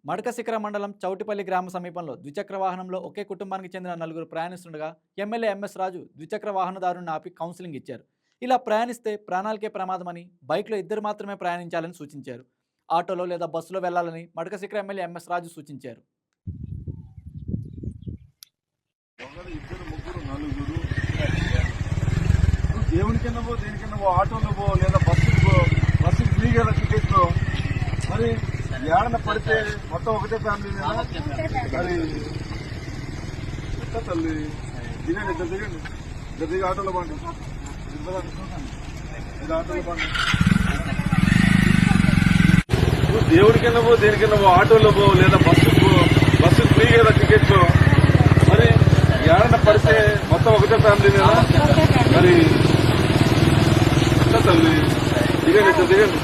మడకశిఖర మండలం చౌటిపల్లి గ్రామ సమీపంలో ద్విచక్ర వాహనంలో ఒకే కుటుంబానికి చెందిన నలుగురు ప్రయాణిస్తుండగా ఎమ్మెల్యే ఎంఎస్ రాజు ద్విచక్ర వాహనదారుని ఆపి కౌన్సిలింగ్ ఇచ్చారు. ఇలా ప్రయాణిస్తే ప్రాణాలకే ప్రమాదమని, బైక్లో ఇద్దరు మాత్రమే ప్రయాణించాలని సూచించారు. ఆటోలో లేదా బస్సులో వెళ్లాలని మడకశిఖర ఎమ్మెల్యే ఎంఎస్ రాజు సూచించారు. దేవునికన్నా పో, దేనికన్నా పో, ఆటోలో పో లేదా బస్సుకు పో, బస్సుకు ఫ్రీగా టికెట్ మరి ఏడన పడితే మొత్తం ఒకటే ఫ్యామిలీ మరి ఎట్లా తల్లి దిగండి, ఇద్దరు దిగండి, ఇద్దరు దిగి ఆటోలో పండి, ఇది ఆటోలో పండి. దేవునికన్నా పో, దేనికన్నా పో, ఆటోలో పో లేదా బస్సుకు పో, బస్సుకు ఫ్రీగా టికెట్ మరి ఏడన పడితే మొత్తం ఒకటే ఫ్యామిలీ మరి ఎట్లా తల్లి దిగండి, ఇద్దరు దిగండి.